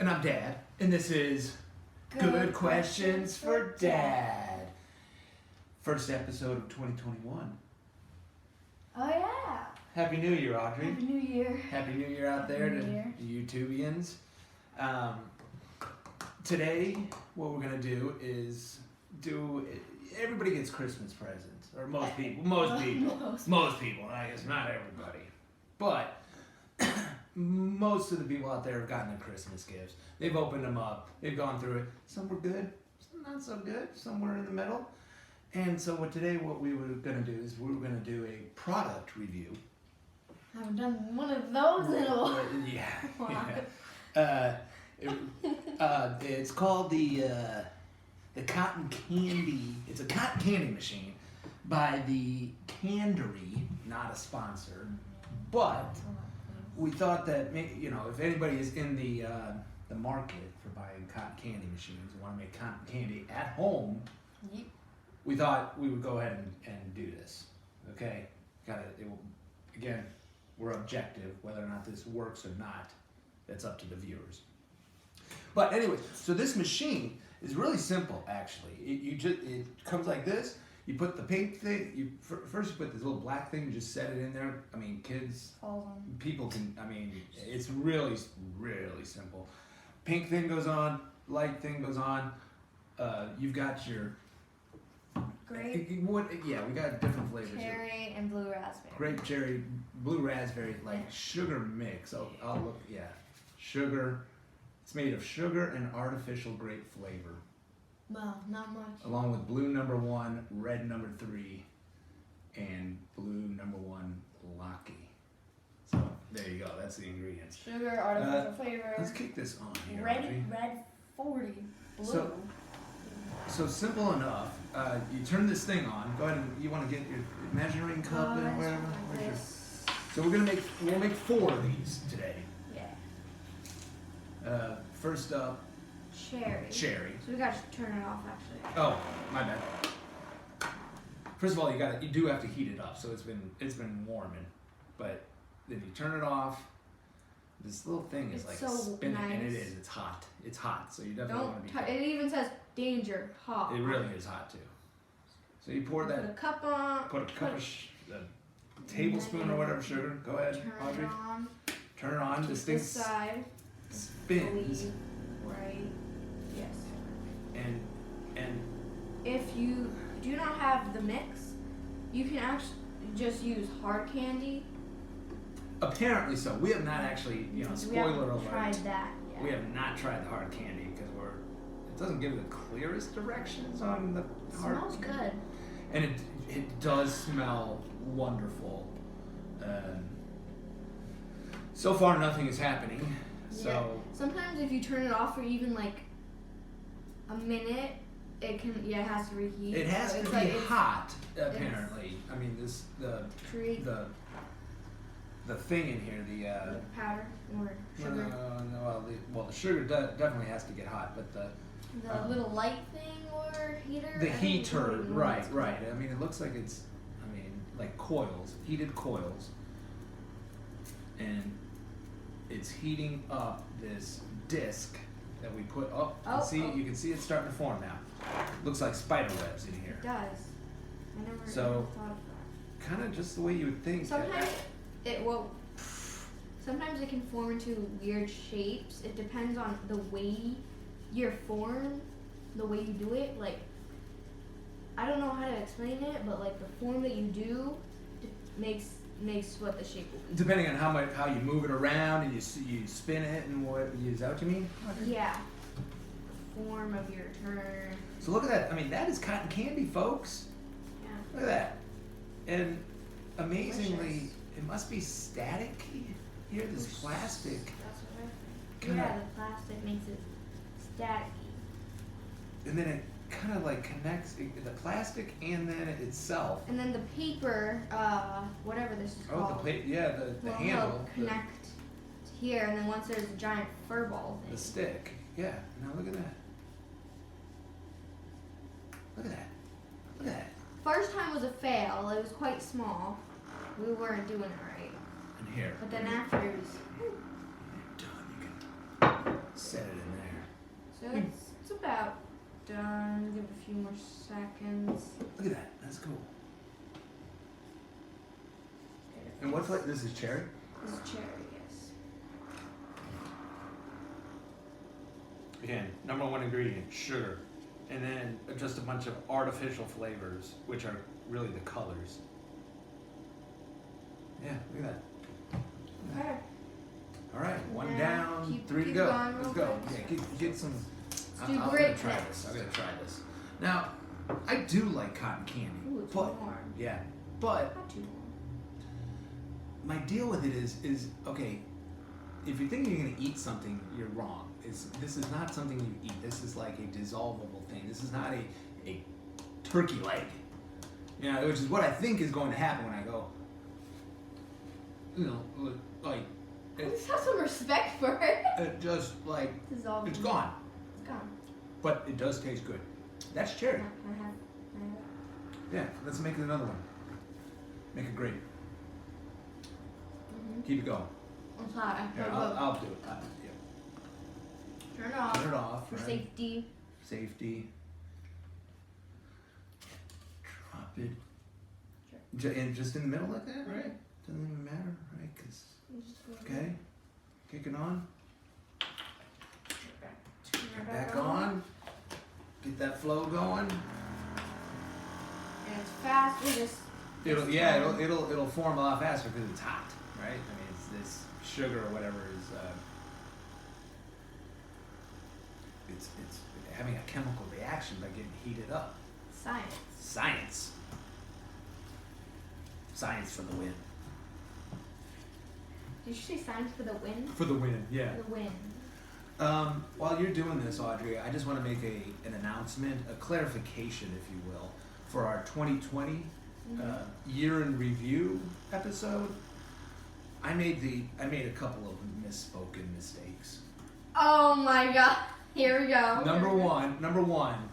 And I'm Dad, and this is Good Questions for Dad. First episode of 2021. Oh yeah. Happy New Year, Audrey. Happy New Year. Happy New Year out there Happy to New Year. the YouTubians. Today, what we're gonna do is everybody gets Christmas presents, or most people. Most people. I guess not everybody, but most of the people out there have gotten their Christmas gifts. They've opened them up. They've gone through it. Some were good, some not so good. Some were in the middle. And so what we were gonna do is we were gonna do a product review. I haven't done one of those in a while. It's called the cotton candy. It's a cotton candy machine by the Candery, not a sponsor, but we thought that if anybody is in the market for buying cotton candy machines and want to make cotton candy at home, Yep. we thought we would go ahead and do this. Okay, again, we're objective. Whether or not this works or not, that's up to the viewers. But anyway, so this machine is really simple. Actually, it comes like this. You put the pink thing. First you put this little black thing. You just set it in there. I mean, kids, people can. I mean, it's really, really simple. Pink thing goes on. Light thing goes on. You've got your Grape, yeah, we got different flavors. cherry, and blue raspberry. Grape, cherry, blue raspberry, like sugar mix. I'll look. Yeah, sugar. It's made of sugar and artificial grape flavor. Well, not much. Along with blue number 1, red number 3, and blue number 1 Lucky. So there you go. That's the ingredients. Sugar, artificial flavor. Let's kick this on here. Red, Audrey. red 40. Blue. So simple enough. You turn this thing on. Go ahead and you want to get your measuring cup and whatever. So we'll make 4 of these today. Yeah. First up, cherry. So we gotta turn it off actually. Oh, my bad. First of all, you do have to heat it up, so it's been warming, but then you turn it off. This little thing is It's like so spinning, and it nice. is. It's hot. It's hot, so you definitely want to be. It even says danger, hot. It really is hot too. So you pour Put a that. cup on. Put a cup of a tablespoon or whatever sugar. Go ahead, Turn Audrey. it on. Turn it on. Keep This thing this side. spins, Right. Yes. and If you do not have the mix, you can actually just use hard candy. apparently so. We have not actually, We spoiler haven't alert. tried that yet. We have not tried the hard candy because it doesn't give the clearest directions on the It hard smells candy. good. And it does smell wonderful. So far nothing is happening. So Yeah. Sometimes if you turn it off for even like a minute, it has to reheat. it has So to it's be like it's hot apparently. I mean treat the thing in here, the powder or sugar. well the sugar definitely has to get hot, but the Little light thing or heater. the I don't heater, really know what right. it's called. I mean, it looks like it's, like coils, heated coils, and it's heating up this disc that we put up. You can see it's starting to form now. Looks like spider webs in here. It does. I never So, thought of that. Kind of just the way you would think. Sometimes Sometimes it can form into weird shapes. It depends on the way you're formed, the way you do it. Like, I don't know how to explain it, but like the form that you do makes what the shape will be. Depending on how you move it around and you spin it and is that what you mean? Yeah. The form of your turn. So look at that. I mean, that is cotton candy, folks. Yeah. Look at that. And amazingly, Delicious. it must be static here. This plastic. That's what I think. Kinda- Yeah, the plastic makes it staticky. And then it kind of like connects the plastic and then it itself. And then the paper, whatever this is Oh, the called, plate. Yeah, the will handle. help connect here. And then once there's a giant fur ball The thing. stick. Yeah. Now look at that. Look at that. Look at that. First time was a fail. It was quite small. We weren't doing it right. And here. But then after it was, Done. You can Set it in there. So it's about done. Give it a few more seconds. Look at that. That's cool. And what flavor? This is cherry? This is cherry, yes. Again, number one ingredient, sugar. And then just a bunch of artificial flavors, which are really the colors. Yeah, look at that. Okay. All right, one Now, down, keep- 3 to keep go. going Let's real go. quick. Yeah, get some. do I'm grape gonna try next. this. I'm gonna try this. Now, I do like cotton candy, Ooh, it's but warm. yeah, but Not too warm. my deal with it is okay. If you think you're gonna eat something, you're wrong. This is not something you eat. This is like a dissolvable thing. This is not a turkey leg. You know, which is what I think is going to happen when I go. You know, like Let's have some respect for it. it just like This is all. it's gone, It's gone. but it does taste good. That's cherry. Can I have Yeah, let's make another one. Make a grape. Mm-hmm. Keep it going. I'm sorry. Here, I'll do it. Yeah. Turn it off. Turn it off. For right? safety. Safety. Drop it. Sure. And just in the middle like that, right? Doesn't even matter, right? Cause, okay. Kick it on. Turn it Back on. Get that flow going. And it's fast. We just. It'll form a lot faster because it's hot, right? I mean, it's this sugar or whatever is it's having a chemical reaction by getting heated up. Science. Science. Science for the win. Did you say science for the win? For the win, yeah. For the win. While you're doing this, Audrey, I just want to make an announcement, a clarification, if you will, for our 2020 year in review episode. I made a couple of misspoken mistakes. Oh my god. Here we go. Number one,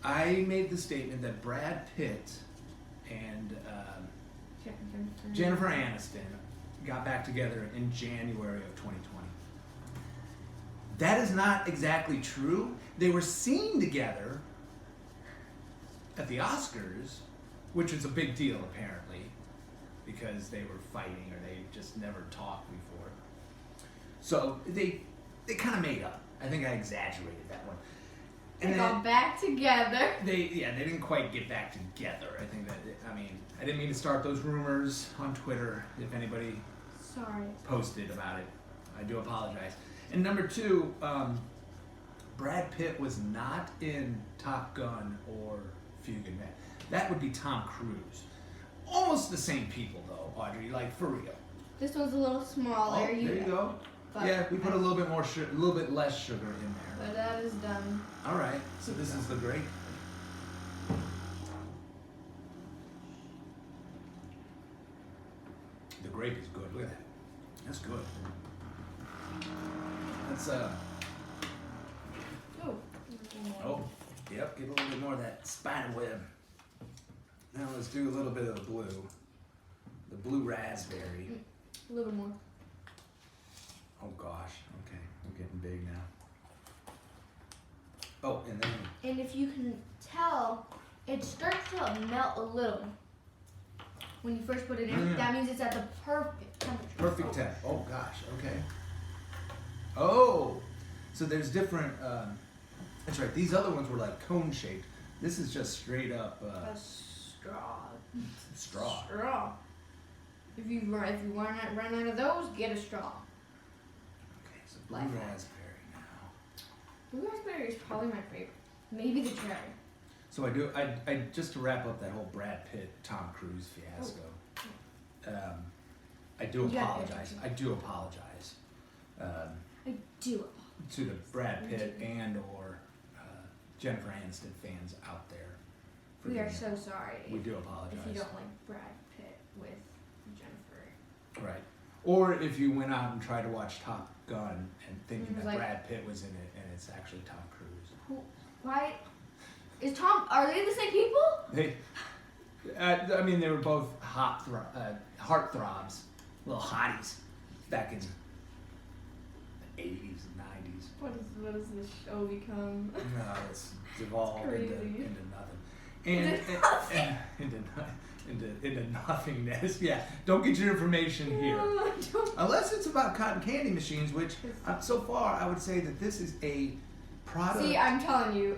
I made the statement that Brad Pitt and Jennifer Aniston got back together in January of 2020. That is not exactly true. They were seen together at the Oscars, which was a big deal apparently, because they were fighting or they just never talked before. So they kind of made up. I think I exaggerated that one. They got back together. They didn't quite get back together. I think I didn't mean to start those rumors on Twitter. If anybody Sorry. posted about it, I do apologize. And number two, Brad Pitt was not in Top Gun or Fugitive. That would be Tom Cruise. Almost the same people though, Audrey. Like for real. This one's a little smaller. Oh, there you go. But Yeah, we put a little bit more, a little bit less sugar in there. But that is done. All right. So this is the grape. The grape is good. Look at that. That's good. Let's Oh. oh, yep. Get a little bit more of that spider web. Now let's do a little bit of the blue raspberry. A little more. Oh gosh. Okay, I'm getting big now. Oh, and then And if you can tell, it starts to melt a little. When you first put it in, that means it's at the perfect temperature. perfect temp. Oh gosh. Okay. Oh, so there's different. That's right. These other ones were like cone shaped. This is just straight up A straw. straw. Straw. If you run out of those, get a straw. Okay, so blue Life hack. raspberry now. Blue raspberry is probably my favorite. Maybe the cherry. So I just to wrap up that whole Brad Pitt Tom Cruise fiasco. I do You gotta apologize. edit I do apologize I do. to the Brad Pitt and or Jennifer Aniston fans out there. for We are being- so sorry. We do apologize. If you don't like Brad Pitt with Jennifer. Right. Or if you went out and tried to watch Top Gun and thinking And it that was like- Brad Pitt was in it and it's actually Tom Cruise. Why? Are they the same people? They, I mean, they were both heartthrobs, little hotties back in the 80s and 90s. candies. What does this show become? No, it's devolved Crazy. into nothing. Into nothingness. Yeah, don't get your information here. Unless it's about cotton candy machines, which so far I would say that this is a product. See, I'm telling you,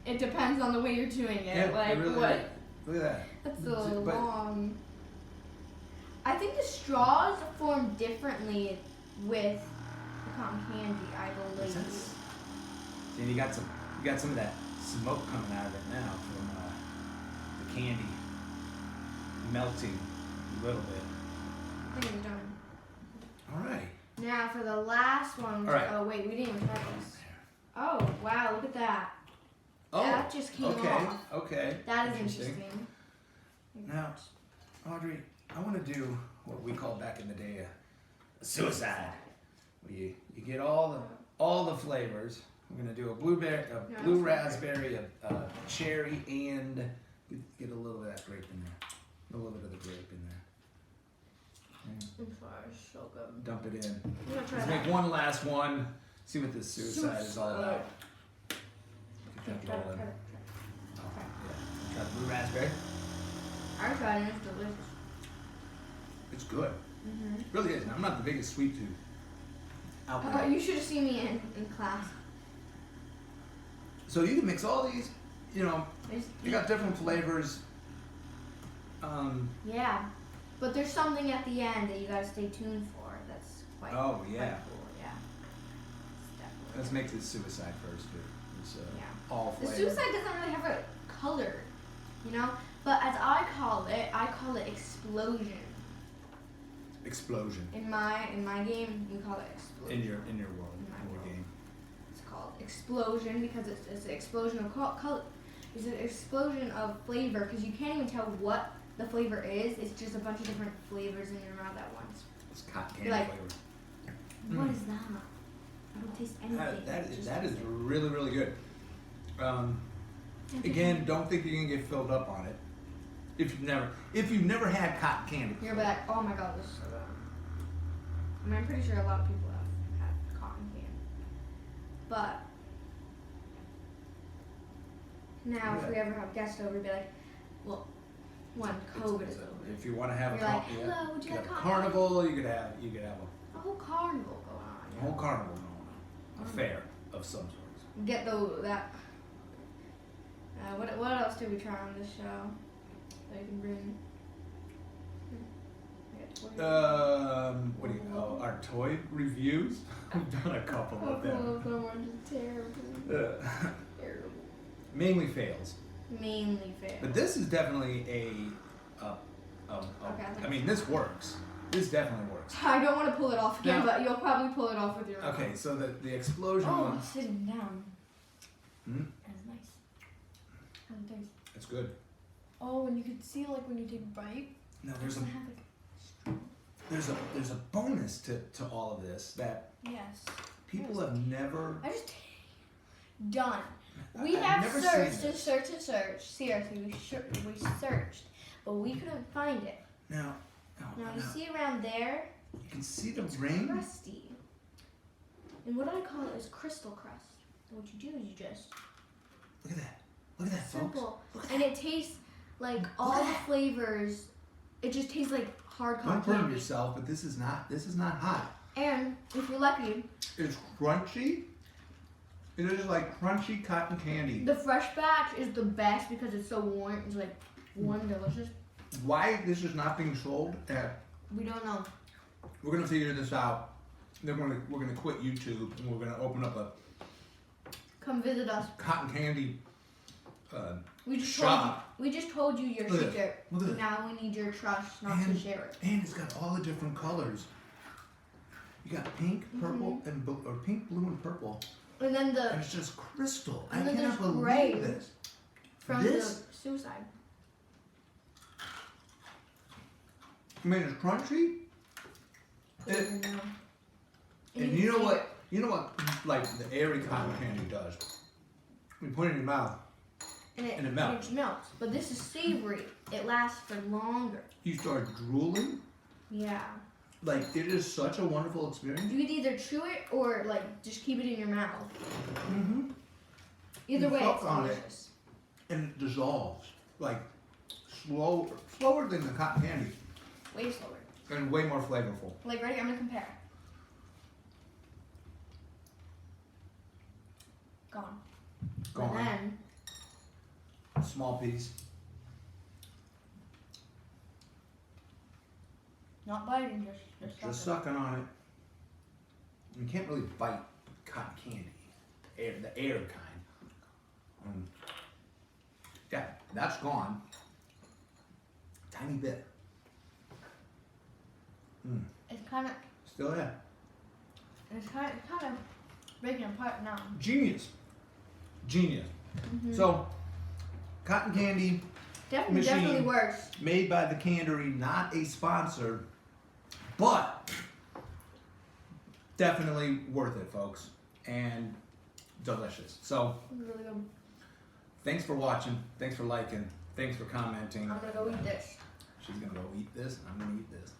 it depends on the way you're doing it. Yeah, like it really what? is. Look at that. That's a But- long. I think the straws form differently with the cotton candy, I Makes believe. sense. See, and you got some of that smoke coming out of it now from the candy melting a little bit. I think it's done. All right. Now for the last one. All right. Oh wait, we didn't even try this. Oh wow, look at that. Oh, That just came okay, off. okay. That is interesting. Now, Audrey, I want to do what we called back in the day a suicide. Where you get all the flavors. We're gonna do a blueberry, a blue raspberry, a cherry, and get a little bit of that grape in there. A little bit of the grape in there. I'm sorry, it's so good. Dump it in. I'm gonna try Let's that. make one last one. See what this suicide is all about. Get Try that it, rolling. try it, Oh, yeah. Try the blue raspberry. I tried it, it's delicious. It's good. Mm-hmm. It really is. Now, I'm not the biggest sweet tooth out there. You should have seen me in class. So you can mix all these, you know, I just you got different flavors. Yeah, but there's something at the end that you gotta stay tuned for. That's quite, Oh, quite yeah. cool. Yeah. It's definitely Let's make this suicide first, too. It's Yeah. all The flavor. suicide doesn't really have a color, you know. But as I call it explosion. Explosion In my game, we call it explosion. in your world, In my in your world. game. It's called explosion because it's an explosion of color. It's an explosion of flavor because you can't even tell what the flavor is. It's just a bunch of different flavors in your mouth at once. It's cotton candy You're like, flavor. What is that? I don't taste anything. That is really, really good. Again, don't think you're gonna get filled up on it. If you've never had cotton candy. You're gonna be like, oh my god, this is so good. I mean, I'm pretty sure a lot of people have had cotton candy. But now, if we ever have guests over, we'd be like, well, one, COVID is over. If you want to have You're a like, hello, would you like cotton? carnival, you could have A whole carnival going on. a yeah. whole carnival going on, a fair of some sorts. Get that. What else did we try on this show that you can bring? I got toys. What do you our toy reviews? We've done a couple of them. of them are just terrible. Terrible. Mainly fails, Mainly fail. but this is definitely I mean, this works. This definitely works. I don't want to pull it off again, Now- but you'll probably pull it off with your. Okay, so the explosion Oh, one, sitting down. Hmm? That's nice. How's it taste? it's good. Oh, and you can see like when you take a bite. Now it there's doesn't have like. there's a bonus to all of this that Yes. people have never. I just done. We I've have never searched seen and this. searched and searched. Seriously, we searched, but we couldn't find it. Now, Now you see around there, you can see the it's ring. crusty. And what I call it is crystal crust. And what you do is you just Look at that. Look at that, folks. simple, Look at and it tastes like all the flavors. It just tastes like hard cotton Don't burn candy. yourself, but this is not hot. And if you're lucky, It's crunchy. It is like crunchy cotton candy. the fresh batch is the best because it's so warm. It's like warm, delicious. Why this is not being sold at, We don't know. we're gonna figure this out. Then we're gonna quit YouTube and we're gonna open up a Come visit us. cotton candy We just shop. we just told you your Look at secret. Look at that. Now we need your trust not to And- share it. And it's got all the different colors. You got pink, purple, and blue, or pink, blue, and purple. And then And the it's just crystal. And I then cannot there's believe gray. this. from this? the suicide. I mean, it's crunchy. Put it in there. And you know what? You know what? Like the airy cotton candy does. You put it in your mouth. And it melts. It melts. But this is savory. It lasts for longer. You start drooling. Yeah. Like, it is such a wonderful experience. You could either chew it or like just keep it in your mouth. Mm-hmm. Either You way, suck it's on it. delicious. And it dissolves. Like, slower than the cotton candy. Way slower. And way more flavorful. Like, ready? I'm gonna compare. Gone. Gone. And then Small piece. not biting, just Sucking on it. You can't really bite cotton candy. The air kind. Yeah, that's gone. Tiny bit. It's kind of Still there. breaking apart now. Genius. So, cotton candy Definitely machine. works. made by the Cannery, not a sponsor, but definitely worth it, folks, and delicious. So, Really good. thanks for watching. Thanks for liking. Thanks for commenting. I'm gonna go eat this. She's gonna go eat this. I'm gonna eat this.